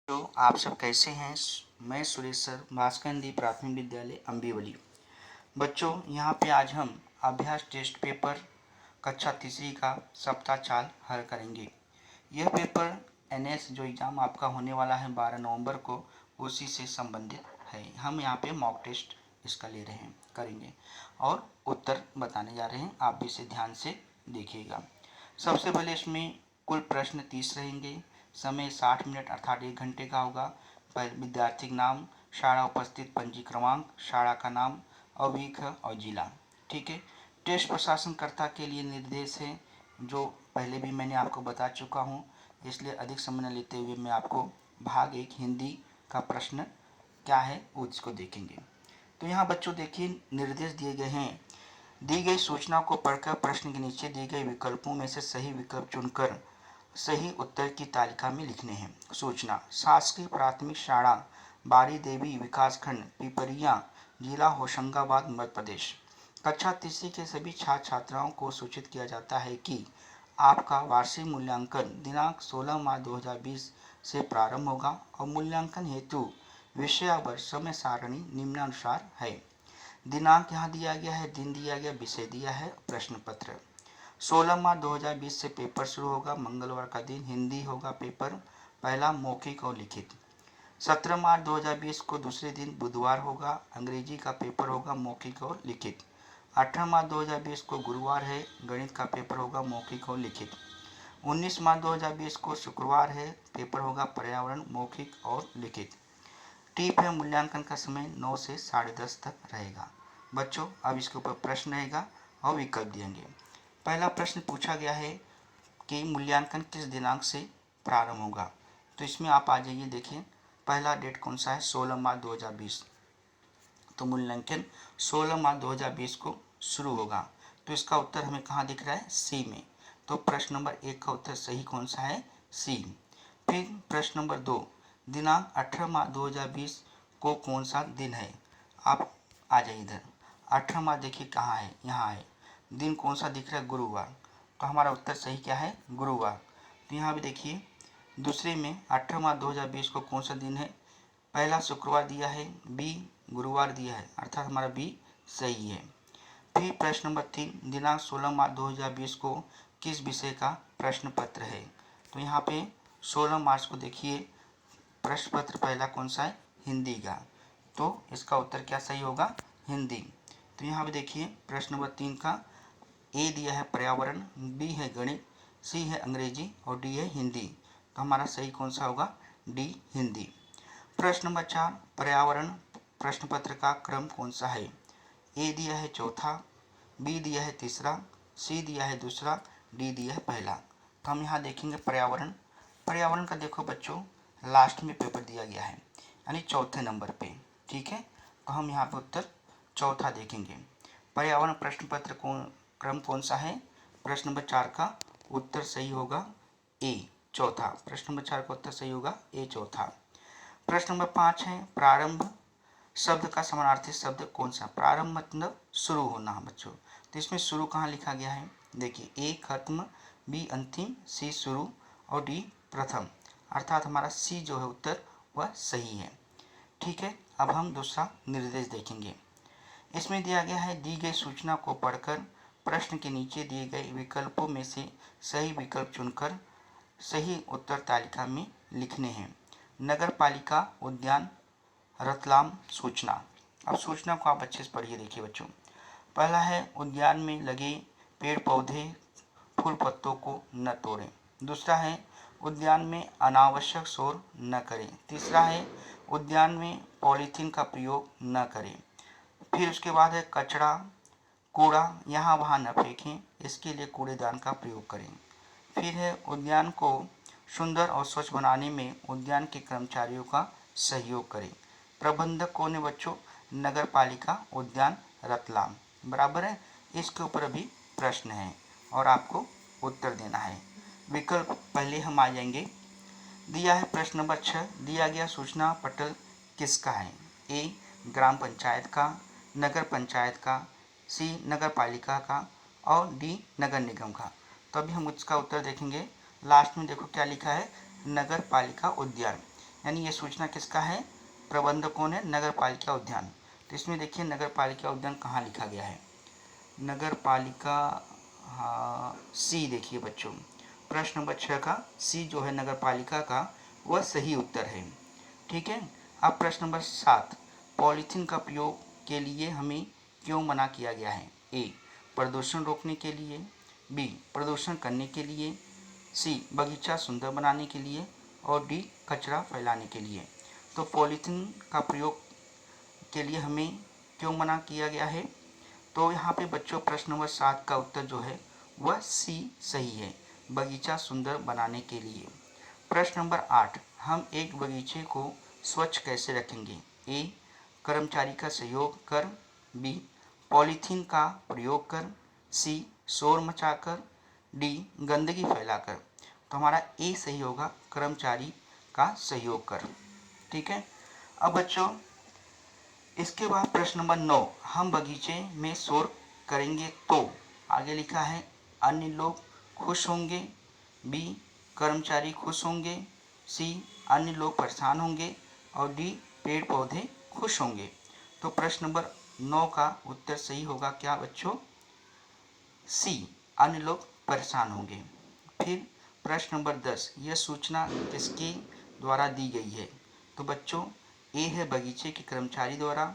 तो आप सब कैसे हैं। मैं सुरेश सर, भास्कर हिंदी प्राथमिक विद्यालय अम्बिवली। बच्चों, यहाँ पे आज हम अभ्यास टेस्ट पेपर कक्षा तीसरी का सप्ताह 4 हल करेंगे। यह पेपर एनएस जो एग्ज़ाम आपका होने वाला है 12 नवंबर को, उसी से संबंधित है। हम यहाँ पे मॉक टेस्ट इसका ले रहे हैं, करेंगे और उत्तर बताने जा रहे हैं। आप भी इसे ध्यान से देखिएगा। सबसे पहले इसमें कुल प्रश्न 30 रहेंगे। समय 60 मिनट अर्थात 1 घंटे का होगा। पहले विद्यार्थी का नाम, शाला उपस्थित पंजी क्रमांक, शाला का नाम, अवधि और जिला। ठीक है। टेस्ट प्रशासनकर्ता के लिए निर्देश है जो पहले भी मैंने आपको बता चुका हूँ, इसलिए अधिक समय न लेते हुए मैं आपको भाग 1 हिंदी का प्रश्न क्या है वो इसको देखेंगे। तो यहाँ बच्चों देखिए, निर्देश दिए गए हैं। दी गई सूचना को पढ़कर प्रश्न के नीचे दिए गए विकल्पों में से सही विकल्प चुनकर सही उत्तर की तालिका में लिखने हैं। सूचना: शासकीय प्राथमिक शाला बारी देवी विकासखंड पिपरिया, जिला होशंगाबाद, मध्य प्रदेश। कक्षा तीसरी के सभी छात्र छात्राओं को सूचित किया जाता है कि आपका वार्षिक मूल्यांकन दिनांक 16 मार्च 2020 से प्रारंभ होगा और मूल्यांकन हेतु विषयावर समय सारणी निम्नानुसार है। दिनांक यहाँ दिया गया है, दिन दिया गया, विषय दिया है, प्रश्न पत्र। 16 मार्च 2020 से पेपर शुरू होगा, मंगलवार का दिन। हिंदी होगा पेपर पहला, मौखिक और लिखित। 17 मार्च 2020 को दूसरे दिन बुधवार होगा, अंग्रेजी का पेपर होगा, मौखिक और लिखित। 18 मार्च 2020 को गुरुवार है, गणित का पेपर होगा, मौखिक और लिखित। 19 मार्च 2020 को शुक्रवार है, पेपर होगा पर्यावरण, मौखिक और लिखित। टिप है, मूल्यांकन का समय 9 से 10:30 तक रहेगा। बच्चों, अब इसके ऊपर प्रश्न रहेगा और विकल्प देंगे। पहला प्रश्न पूछा गया है कि मूल्यांकन किस दिनांक से प्रारंभ होगा। तो इसमें आप आ जाइए, देखिए पहला डेट कौन सा है, 16 मार्च 2020। तो मूल्यांकन 16 मार्च 2020 को शुरू होगा। तो इसका उत्तर हमें कहाँ दिख रहा है, सी में। तो प्रश्न नंबर 1 का उत्तर सही कौन सा है, सी। फिर प्रश्न नंबर 2, दिनांक 18 मार्च 2020 को कौन सा दिन है। आप आ जाइए इधर। 18 मार्च देखिए कहाँ है, यहाँ है। दिन कौन सा दिख रहा है, गुरुवार। तो हमारा उत्तर सही क्या है, गुरुवार। तो यहाँ भी देखिए दूसरे में 18 मार्च 2020 को कौन सा दिन है, पहला शुक्रवार दिया है, बी गुरुवार दिया है, अर्थात हमारा बी सही है। फिर प्रश्न नंबर 3, दिनांक 16 मार्च 2020 को किस विषय का प्रश्न पत्र है। तो यहाँ पे 16 मार्च को देखिए प्रश्न पत्र पहला कौन सा है, हिंदी का। तो इसका उत्तर क्या सही होगा, हिंदी। तो यहाँ पे देखिए प्रश्न नंबर 3 का ए दिया है पर्यावरण, बी है गणित, सी है अंग्रेजी और डी है हिंदी। तो हमारा सही कौन सा होगा, डी हिंदी। प्रश्न नंबर 4, पर्यावरण प्रश्न पत्र का क्रम कौन सा है। ए दिया है चौथा, बी दिया है तीसरा, सी दिया है दूसरा, डी दिया है पहला। तो हम यहाँ देखेंगे पर्यावरण। पर्यावरण का देखो बच्चों लास्ट में पेपर दिया गया है, यानी चौथे नंबर पे। ठीक है। तो हम यहाँ पे उत्तर चौथा देखेंगे। पर्यावरण प्रश्न पत्र क्रम कौन सा है, प्रश्न नंबर 4 का उत्तर सही होगा ए चौथा। प्रश्न नंबर 4 का उत्तर सही होगा ए चौथा। प्रश्न नंबर 5 है, प्रारंभ शब्द का समानार्थी शब्द कौन सा। प्रारंभ मतलब शुरू होना बच्चों। तो इसमें शुरू कहाँ लिखा गया है, देखिए ए खत्म, बी अंतिम, सी शुरू और डी प्रथम, अर्थात हमारा सी जो है उत्तर वह सही है। ठीक है। अब हम दूसरा निर्देश देखेंगे। इसमें दिया गया है, दी गई सूचना को पढ़कर प्रश्न के नीचे दिए गए विकल्पों में से सही विकल्प चुनकर सही उत्तर तालिका में लिखने हैं। नगर पालिका उद्यान रतलाम। सूचना, अब सूचना को आप अच्छे से पढ़िए। देखिए बच्चों, पहला है उद्यान में लगे पेड़ पौधे फूल पत्तों को न तोड़ें। दूसरा है उद्यान में अनावश्यक शोर न करें। तीसरा है उद्यान में पॉलीथीन का प्रयोग न करें। फिर उसके बाद है कचरा कूड़ा यहाँ वहाँ न फेंकें, इसके लिए कूड़ेदान का प्रयोग करें। फिर है उद्यान को सुंदर और स्वच्छ बनाने में उद्यान के कर्मचारियों का सहयोग करें। प्रबंधक कौन है बच्चों, नगर पालिका उद्यान रतलाम। बराबर है। इसके ऊपर भी प्रश्न है और आपको उत्तर देना है। विकल्प पहले हम आ जाएंगे। दिया है प्रश्न नंबर 6, दिया गया सूचना पटल किसका है। ए ग्राम पंचायत का, नगर पंचायत का, सी नगर पालिका का और डी नगर निगम का। तो अभी हम उसका उत्तर देखेंगे। लास्ट में देखो क्या लिखा है, नगर पालिका उद्यान। यानी ये सूचना किसका है? प्रबंधक कौन है? नगर पालिका उद्यान। तो इसमें देखिए नगर पालिका उद्यान कहाँ लिखा गया है? नगर पालिका, हाँ सी देखिए बच्चों, प्रश्न नंबर 6 का सी जो है नगर पालिका का, वह सही उत्तर है। ठीक है। अब प्रश्न नंबर 7, पॉलीथीन का प्रयोग के लिए हमें क्यों मना किया गया है? ए, प्रदूषण रोकने के लिए, बी, प्रदूषण करने के लिए, सी, बगीचा सुंदर बनाने के लिए, और डी, कचरा फैलाने के लिए। तो पॉलीथीन का प्रयोग के लिए हमें क्यों मना किया गया है? तो यहाँ पे बच्चों प्रश्न नंबर 7 का उत्तर जो है वह सी सही है, बगीचा सुंदर बनाने के लिए। प्रश्न नंबर 8, हम एक बगीचे को स्वच्छ कैसे रखेंगे? ए, कर्मचारी का सहयोग कर, बी, पॉलीथीन का प्रयोग कर, सी, शोर मचाकर, डी, गंदगी फैलाकर। तो हमारा ए सही होगा, कर्मचारी का सहयोग कर। ठीक है। अब बच्चों इसके बाद प्रश्न नंबर 9, हम बगीचे में शोर करेंगे तो, आगे लिखा है अन्य लोग खुश होंगे, बी, कर्मचारी खुश होंगे, सी, अन्य लोग परेशान होंगे, और डी, पेड़ पौधे खुश होंगे। तो प्रश्न नंबर 9 का उत्तर सही होगा क्या बच्चों? सी, अन्य लोग परेशान होंगे। फिर प्रश्न नंबर 10, यह सूचना किसके द्वारा दी गई है? तो बच्चों ए है बगीचे के कर्मचारी द्वारा,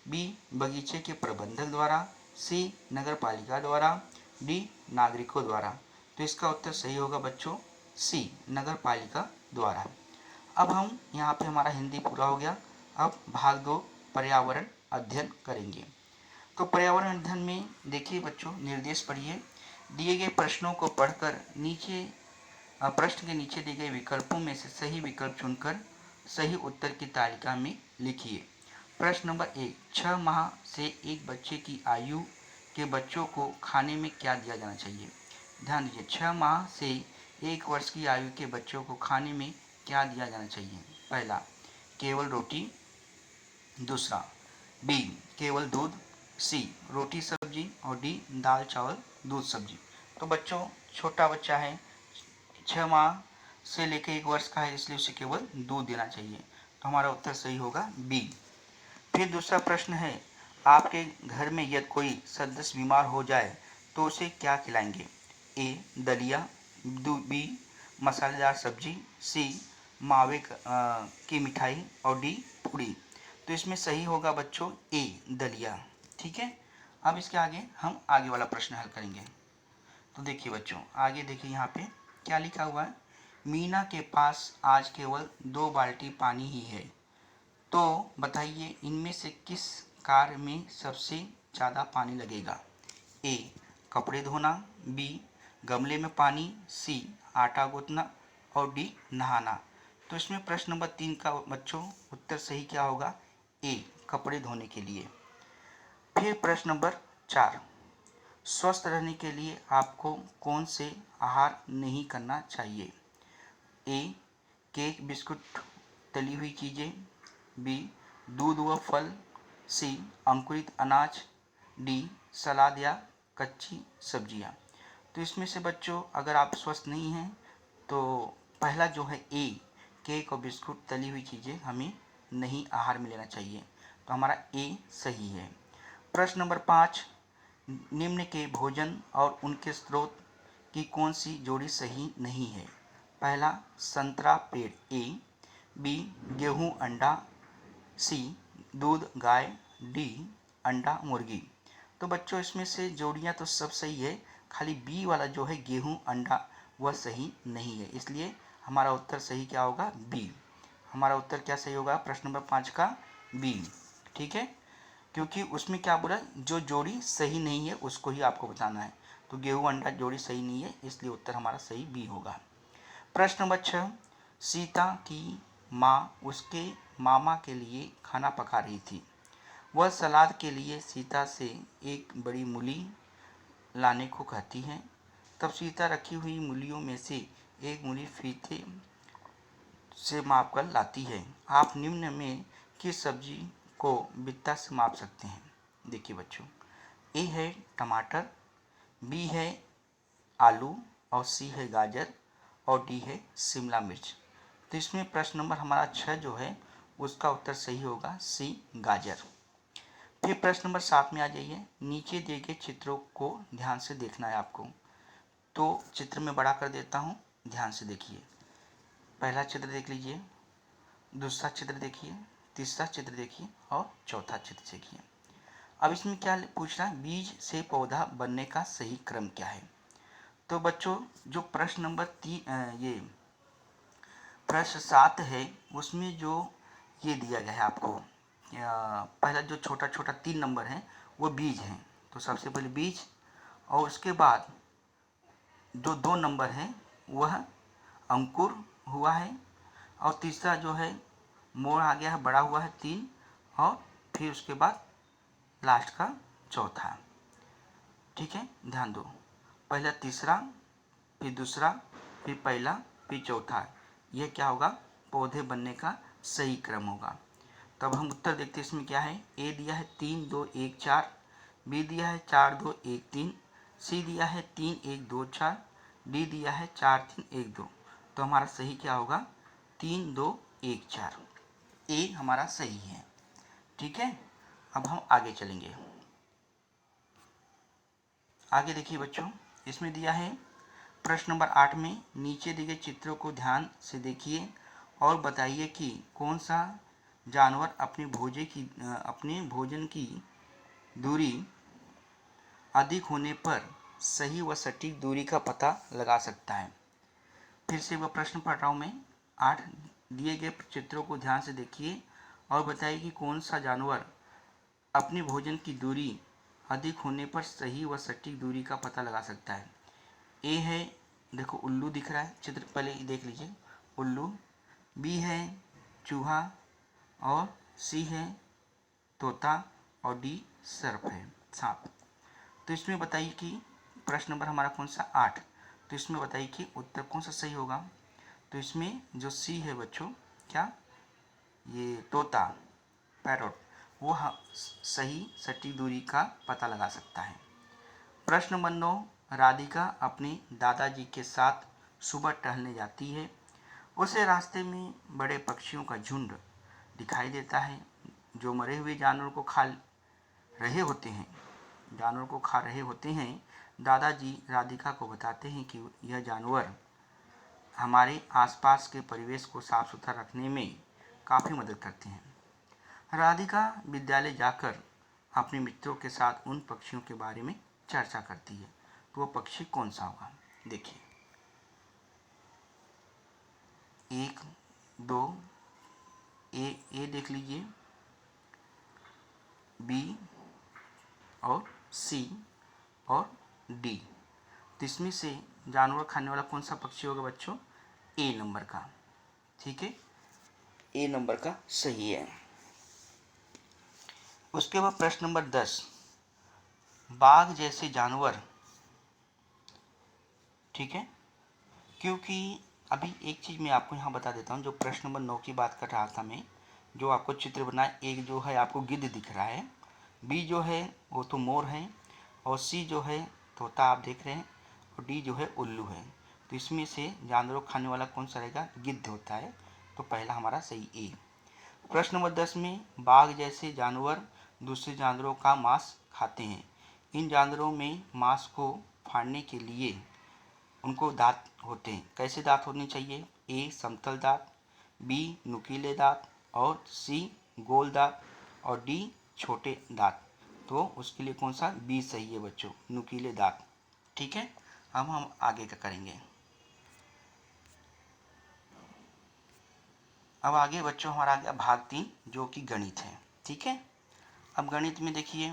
बी, बगीचे के प्रबंधक द्वारा, सी, नगर पालिका द्वारा, डी, नागरिकों द्वारा। तो इसका उत्तर सही होगा बच्चों सी, नगर पालिका द्वारा। अब हम यहाँ पे हमारा हिंदी पूरा हो गया। अब भाग 2 पर्यावरण अध्ययन करेंगे। तो पर्यावरण अध्ययन में देखिए बच्चों निर्देश पढ़िए। दिए गए प्रश्नों को पढ़कर नीचे प्रश्न के नीचे दिए गए विकल्पों में से सही विकल्प चुनकर सही उत्तर की तालिका में लिखिए। प्रश्न नंबर 1, 6 माह से एक बच्चे की आयु के बच्चों को खाने में क्या दिया जाना चाहिए? ध्यान दीजिए, 6 माह से 1 वर्ष की आयु के बच्चों को खाने में क्या दिया जाना चाहिए? पहला, केवल रोटी, दूसरा, बी, केवल दूध, सी, रोटी सब्जी, और डी, दाल चावल दूध सब्जी। तो बच्चों छोटा बच्चा है, 6 माह से लेकर 1 वर्ष का है, इसलिए उसे केवल दूध देना चाहिए। तो हमारा उत्तर सही होगा बी। फिर दूसरा प्रश्न है, आपके घर में यदि कोई सदस्य बीमार हो जाए तो उसे क्या खिलाएंगे? ए, दलिया, बी, मसालेदार सब्जी, सी, मावे की मिठाई, और डी, पूड़ी। तो इसमें सही होगा बच्चों ए, दलिया। ठीक है। अब इसके आगे हम आगे वाला प्रश्न हल करेंगे। तो देखिए बच्चों आगे देखिए यहाँ पे क्या लिखा हुआ है, मीना के पास आज केवल 2 बाल्टी पानी ही है, तो बताइए इनमें से किस कार्य में सबसे ज़्यादा पानी लगेगा? ए, कपड़े धोना, बी, गमले में पानी, सी, आटा गूंथना, और डी, नहाना। तो इसमें प्रश्न नंबर 3 का बच्चों उत्तर सही क्या होगा? ए, कपड़े धोने के लिए। फिर प्रश्न नंबर 4, स्वस्थ रहने के लिए आपको कौन से आहार नहीं करना चाहिए? ए, केक, बिस्कुट, तली हुई चीज़ें, बी, दूध व फल, सी, अंकुरित अनाज, डी, सलाद या कच्ची सब्जियां। तो इसमें से बच्चों अगर आप स्वस्थ नहीं हैं तो पहला जो है ए, केक और बिस्कुट, तली हुई चीज़ें हमें नहीं आहार में लेना चाहिए। तो हमारा ए सही है। प्रश्न नंबर 5, निम्न के भोजन और उनके स्रोत की कौन सी जोड़ी सही नहीं है? पहला, संतरा पेड़, ए, बी, गेहूं अंडा, सी, दूध गाय, डी, अंडा मुर्गी। तो बच्चों इसमें से जोड़ियां तो सब सही है, खाली बी वाला जो है गेहूं अंडा वह सही नहीं है, इसलिए हमारा उत्तर सही क्या होगा? बी। हमारा उत्तर क्या सही होगा प्रश्न नंबर 5 का? बी। ठीक है, क्योंकि उसमें क्या बोला, जो जोड़ी सही नहीं है उसको ही आपको बताना है। तो गेहूं अंडा जोड़ी सही नहीं है, इसलिए उत्तर हमारा सही बी होगा। प्रश्न नंबर 6, सीता की माँ उसके मामा के लिए खाना पका रही थी, वह सलाद के लिए सीता से एक बड़ी मूली लाने को कहती है, तब सीता रखी हुई मूलियों में से एक मूली फीते से माप कर लाती है। आप निम्न में किस सब्जी को बित्ता से माप सकते हैं? देखिए बच्चों, ए है टमाटर, बी है आलू, और सी है गाजर, और डी है शिमला मिर्च। तो इसमें प्रश्न नंबर हमारा 6 जो है उसका उत्तर सही होगा सी, गाजर। फिर प्रश्न नंबर 7 में आ जाइए। नीचे दिए गए चित्रों को ध्यान से देखना है आपको। तो चित्र में बड़ा कर देता हूँ, ध्यान से देखिए। पहला चित्र देख लीजिए, दूसरा चित्र देखिए, तीसरा चित्र देखिए और चौथा चित्र देखिए। अब इसमें क्या पूछ रहा है, बीज से पौधा बनने का सही क्रम क्या है। तो बच्चों जो प्रश्न नंबर ये प्रश्न 7 है उसमें जो ये दिया गया है आपको, पहला जो छोटा छोटा 3 नंबर है वो बीज है। तो सबसे पहले बीज, और उसके बाद जो 2 नंबर है वह अंकुर हुआ है, और तीसरा जो है मोड़ आ गया है, बड़ा हुआ है 3, और फिर उसके बाद लास्ट का चौथा। ठीक है, ध्यान दो, पहला तीसरा, फिर दूसरा, फिर पहला, फिर चौथा, यह क्या होगा, पौधे बनने का सही क्रम होगा। तब हम उत्तर देखते हैं। इसमें क्या है, ए दिया है 3 2 1 4, बी दिया है 4 2 1 3, सी दिया है 3 1 2 4, डी दिया है 4 3 1 2। तो हमारा सही क्या होगा, 3 2 1 4, ए हमारा सही है। ठीक है, अब हम आगे चलेंगे। आगे देखिए बच्चों, इसमें दिया है प्रश्न नंबर 8 में, नीचे दिए गए चित्रों को ध्यान से देखिए और बताइए कि कौन सा जानवर अपने भोजन की दूरी अधिक होने पर सही व सटीक दूरी का पता लगा सकता है। फिर से वह प्रश्न पढ़ रहा हूँ मैं। 8 दिए गए चित्रों को ध्यान से देखिए और बताइए कि कौन सा जानवर अपने भोजन की दूरी अधिक होने पर सही व सटीक दूरी का पता लगा सकता है। ए है, देखो उल्लू दिख रहा है, चित्र पहले देख लीजिए, उल्लू। बी है चूहा, और सी है तोता, और डी सर्प है, सांप। तो इसमें बताइए कि प्रश्न नंबर हमारा कौन सा, 8। तो इसमें बताइए कि उत्तर कौन सा सही होगा। तो इसमें जो सी है बच्चों, क्या, ये तोता, पैरोट, वो सही सटीक दूरी का पता लगा सकता है। प्रश्न नंबर 9, राधिका अपने दादाजी के साथ सुबह टहलने जाती है। उसे रास्ते में बड़े पक्षियों का झुंड दिखाई देता है जो मरे हुए जानवरों को खा रहे होते हैं। दादाजी राधिका को बताते हैं कि यह जानवर हमारे आसपास के परिवेश को साफ सुथरा रखने में काफ़ी मदद करते हैं। राधिका विद्यालय जाकर अपने मित्रों के साथ उन पक्षियों के बारे में चर्चा करती है। तो वो पक्षी कौन सा होगा, देखिए, 1 2, ए देख लीजिए, बी और सी और डी। तो इसमें से जानवर खाने वाला कौन सा पक्षी होगा बच्चों, ए नंबर का। ठीक है, ए नंबर का सही है। उसके बाद प्रश्न नंबर 10, बाघ जैसे जानवर। ठीक है, क्योंकि अभी एक चीज़ मैं आपको यहाँ बता देता हूँ। जो प्रश्न नंबर 9 की बात कर रहा था मैं, जो आपको चित्र बनाए, एक जो है आपको गिद्ध दिख रहा है, बी जो है वो तो मोर है, और सी जो है तोता आप देख रहे हैं, और डी जो है उल्लू है। तो इसमें से जानवरों खाने वाला कौन सा रहेगा, गिद्ध होता है। तो पहला हमारा सही ए। प्रश्न नंबर 10 में, बाघ जैसे जानवर दूसरे जानवरों का मांस खाते हैं। इन जानवरों में मांस को फाड़ने के लिए उनको दांत होते हैं। कैसे दांत होने चाहिए, ए समतल दांत, बी नुकीले दांत, और सी गोल दांत, और डी छोटे दांत। तो उसके लिए कौन सा, बी सही है बच्चों, नुकीले दांत। ठीक है, अब हम आगे का करेंगे। अब आगे बच्चों हमारा आ गया भाग 3 जो कि गणित है। ठीक है, अब गणित में देखिए,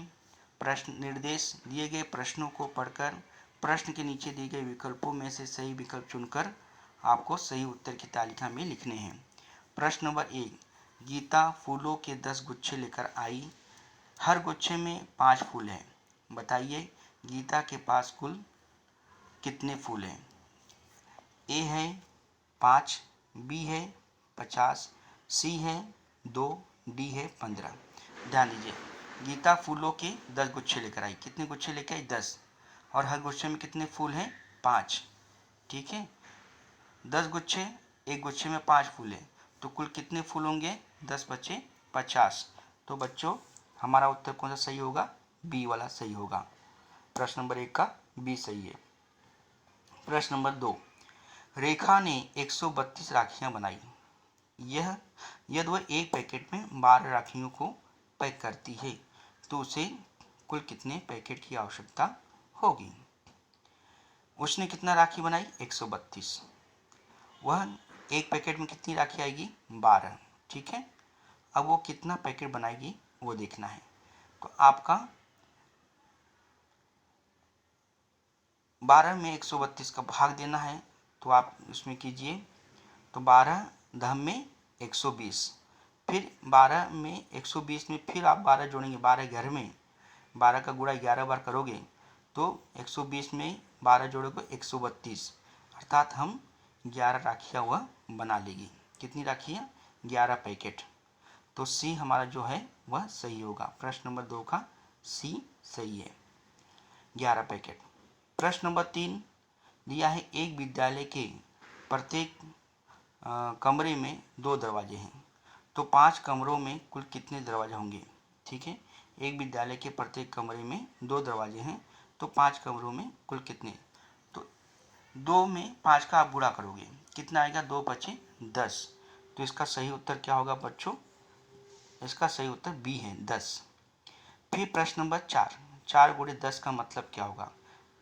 प्रश्न निर्देश दिए गए प्रश्नों को पढ़कर प्रश्न के नीचे दिए गए विकल्पों में से सही विकल्प चुनकर आपको सही उत्तर की तालिका में लिखने हैं। प्रश्न नंबर 1, गीता फूलों के 10 गुच्छे लेकर आई। हर गुच्छे में 5 फूल हैं। बताइए गीता के पास कुल कितने फूल हैं। ए है 5, बी है 50, सी है 2, डी है 15। ध्यान दीजिए, गीता फूलों के 10 गुच्छे लेकर आई। कितने गुच्छे लेकर आई, 10, और हर गुच्छे में कितने फूल हैं, 5। ठीक है, 10 गुच्छे एक गुच्छे में 5 फूल है तो कुल कितने फूल होंगे? 10 बचे 50। तो बच्चों हमारा उत्तर कौन सा सही होगा? बी वाला सही होगा। प्रश्न नंबर 1 का बी सही है। प्रश्न नंबर 2, रेखा ने 132 राखियां बनाई। यदि वह एक पैकेट में 12 राखियों को पैक करती है तो उसे कुल कितने पैकेट की आवश्यकता होगी? उसने कितना राखी बनाई? 132। वह एक पैकेट में कितनी राखी आएगी? 12। ठीक है, अब वो कितना पैकेट बनाएगी वो देखना है। तो आपका 12 में 132 का भाग देना है, तो आप उसमें कीजिए। तो 12 दहम में 120, फिर 12 में 120 में फिर आप 12 जोड़ेंगे, 12 घर में 12 का गुणा 11 बार करोगे तो 120 में 12 जोड़ोगे 132, अर्थात हम 11 राखियाँ वह बना लेगी। कितनी राखियाँ? 11 पैकेट। तो सी हमारा जो है वह सही होगा। प्रश्न नंबर 2 का सी सही है, 11 पैकेट। प्रश्न नंबर 3 दिया है, एक विद्यालय के प्रत्येक कमरे में 2 दरवाजे हैं तो 5 कमरों में कुल कितने दरवाजे होंगे? ठीक है, एक विद्यालय के प्रत्येक कमरे में 2 दरवाजे हैं तो 5 कमरों में कुल कितने? तो 2 में 5 का आप गुणा करोगे, कितना आएगा? 2 बचे 10। तो इसका सही उत्तर क्या होगा बच्चों? इसका सही उत्तर बी है, 10। फिर प्रश्न नंबर 4, 4 गुणे 10 का मतलब क्या होगा?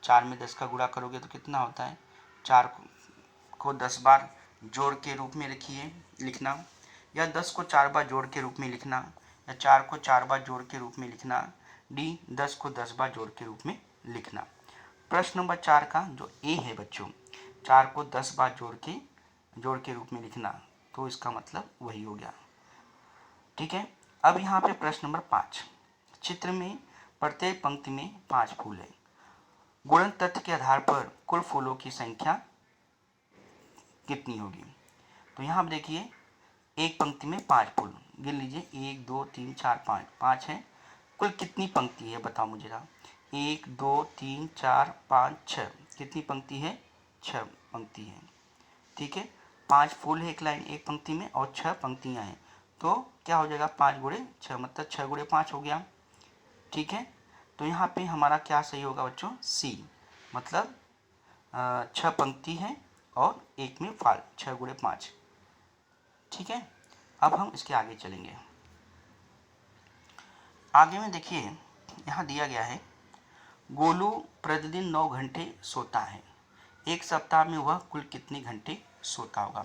4 में 10 का गुणा करोगे तो कितना होता है? 4 को 10 बार जोड़ के रूप में लिखना, या 10 को 4 बार जोड़ के रूप में लिखना, या 4 को 4 बार जोड़ के रूप में लिखना, डी 10 को 10 बार जोड़ के रूप में लिखना। प्रश्न नंबर 4 का जो ए है बच्चों, 4 को 10 बार जोड़ के रूप में लिखना, तो इसका मतलब वही हो गया। ठीक है, अब यहाँ पे प्रश्न नंबर 5, चित्र में प्रत्येक पंक्ति में 5 फूल है। गुणन तथ्य के आधार पर कुल फूलों की संख्या कितनी होगी? तो यहाँ देखिए, एक पंक्ति में 5 फूल, गिन लीजिए, 1 2 3 4 5, 5 है। कुल कितनी पंक्ति है बताओ मुझे जरा? 1 2 3 4 5 6, कितनी पंक्ति है? 6 पंक्ति है। ठीक है, 5 फूल है एक लाइन एक पंक्ति में और 6 पंक्तियां हैं, तो क्या हो जाएगा? 5 गुणे 6 मतलब 6 गुणे 5 हो गया। ठीक है, तो यहाँ पे हमारा क्या सही होगा बच्चों? सी, मतलब 6 पंक्ति है और एक में फाल, 6 गुणे 5। ठीक है, अब हम इसके आगे चलेंगे। आगे में देखिए, यहाँ दिया गया है, गोलू प्रतिदिन 9 घंटे सोता है, एक सप्ताह में वह कुल कितने घंटे सोता होगा?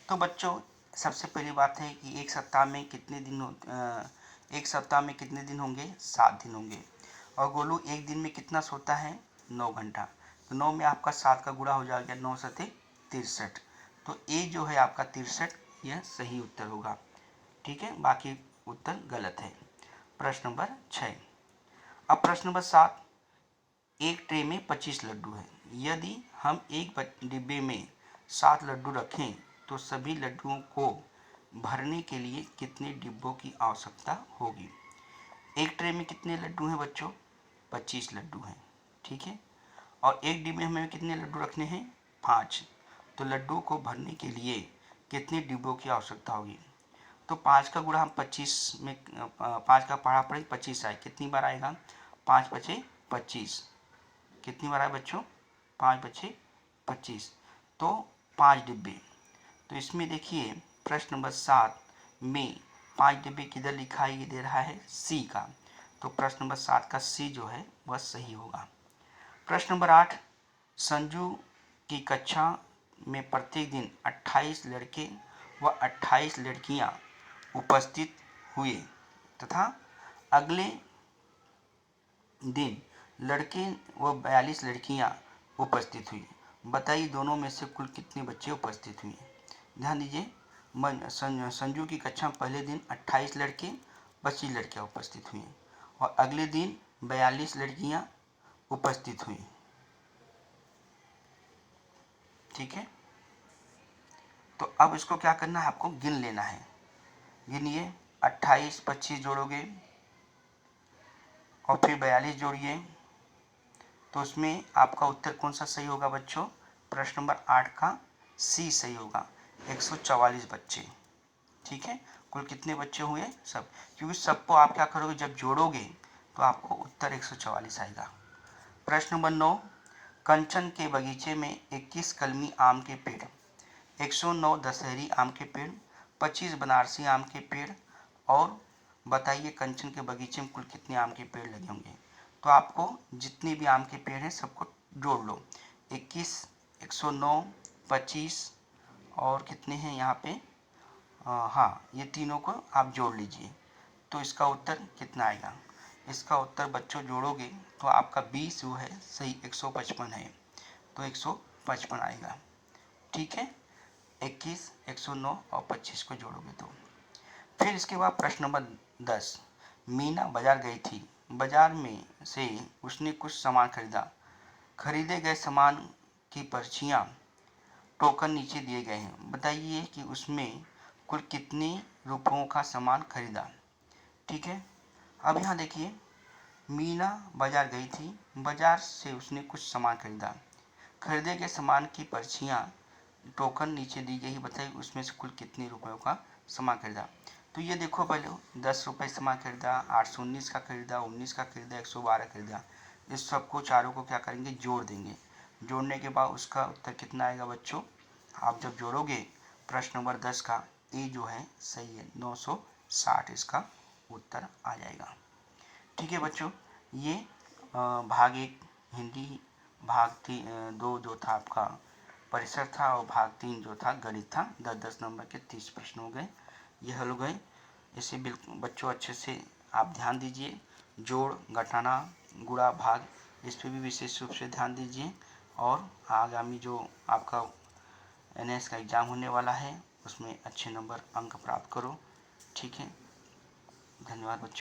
तो बच्चों सबसे पहली बात है कि एक सप्ताह में कितने दिन होंगे? 7 दिन होंगे। और गोलू एक दिन में कितना सोता है? 9 घंटा। तो 9 में आपका 7 का गुणा हो जाएगा, 9 सते 63। तो ए जो है आपका 63, यह सही उत्तर होगा। ठीक है, बाकी उत्तर गलत है। प्रश्न नंबर 6। अब प्रश्न नंबर 7, एक ट्रे में 25 लड्डू है। यदि हम एक डिब्बे में 7 लड्डू रखें तो सभी लड्डुओं को भरने के लिए कितने डिब्बों की आवश्यकता होगी? एक ट्रे में कितने लड्डू हैं बच्चों? 25 लड्डू हैं। ठीक है, और एक डिब्बे में हमें कितने लड्डू रखने हैं? 5। तो लड्डू को भरने के लिए कितने डिब्बों की आवश्यकता होगी? तो 5 का गुणा हम 25 में 5 का पढ़ा पड़े 25 आए, कितनी बार आएगा? 5 बचे 25, कितनी बार आए बच्चों? 5 बचे 25, तो 5 डिब्बे। तो इसमें देखिए प्रश्न नंबर 7 में 5 डिब्बे किधर लिखा है? ये दे रहा है सी का, तो प्रश्न नंबर 7 का सी जो है वह सही होगा। प्रश्न नंबर 8, संजू की कक्षा में प्रत्येक दिन 28 लड़के व 28 लड़कियां उपस्थित हुए तथा अगले दिन लड़के व 42 लड़कियां उपस्थित हुई। बताइए दोनों में से कुल कितने बच्चे उपस्थित हुए? ध्यान दीजिए, संजू की कक्षा में पहले दिन 28 लड़के 25 लड़कियां उपस्थित हुई और अगले दिन 42 लड़कियां उपस्थित हुई। ठीक है, तो अब इसको क्या करना है? आपको गिन लेना है। गिनिए, 28 25 जोड़ोगे और फिर 42 जोड़िए, तो उसमें आपका उत्तर कौन सा सही होगा बच्चों? प्रश्न नंबर 8 का सी सही होगा। 144 बच्चे। ठीक है, कुल कितने बच्चे हुए? सब, क्योंकि सबको आप क्या करोगे, जब जोड़ोगे तो आपको उत्तर 144 आएगा। प्रश्न नंबर 9, कंचन के बगीचे में 21 कलमी आम के पेड़, 109 दशहरी आम के पेड़, 25 बनारसी आम के पेड़, और बताइए कंचन के बगीचे में कुल कितने आम के पेड़ लगे होंगे। तो आपको जितने भी आम के पेड़ हैं सबको जोड़ लो, 21, 109, 25 और कितने हैं यहाँ पे, हाँ, ये तीनों को आप जोड़ लीजिए। तो इसका उत्तर कितना आएगा? इसका उत्तर बच्चों जोड़ोगे तो आपका 20 जो है सही 155 है, तो 155 आएगा। ठीक है, 21, 109 और 25 को जोड़ोगे तो। फिर इसके बाद प्रश्न नंबर 10, मीना बाजार गई थी, बाजार में से उसने कुछ सामान खरीदा, खरीदे गए सामान की पर्चियाँ टोकन नीचे दिए गए हैं, बताइए कि उसमें कुल कितने रुपयों का सामान खरीदा। ठीक है, अब यहाँ देखिए, मीना बाजार गई थी, बाजार से उसने कुछ सामान खरीदा, खरीदे गए सामान की पर्चियाँ टोकन नीचे दी गई, बताइए उसमें से कुल कितने रुपयों का सामान खरीदा। तो ये देखो, पहले 10 रुपये सामान खरीदा, 819 का खरीदा, 19 का खरीदा, 112 खरीदा। इस सबको चारों को क्या करेंगे, जोड़ देंगे। जोड़ने के बाद उसका उत्तर कितना आएगा बच्चों? आप जब जोड़ोगे प्रश्न नंबर 10 का ए जो है सही है, 960 इसका उत्तर आ जाएगा। ठीक है बच्चों, ये भाग 1 हिंदी, भाग 2 जो था आपका परिसर था, और भाग 3 जो था गणित था। 10-10 नंबर के 30 प्रश्न हो गए, ये हल हो गए। इसे बिल्कुल बच्चों अच्छे से आप ध्यान दीजिए, जोड़, घटाना, गुणा, भाग, इस पर भी विशेष रूप से ध्यान दीजिए। और आगामी जो आपका NS का एग्ज़ाम होने वाला है उसमें अच्छे नंबर अंक प्राप्त करो। ठीक है, धन्यवाद बच्चों।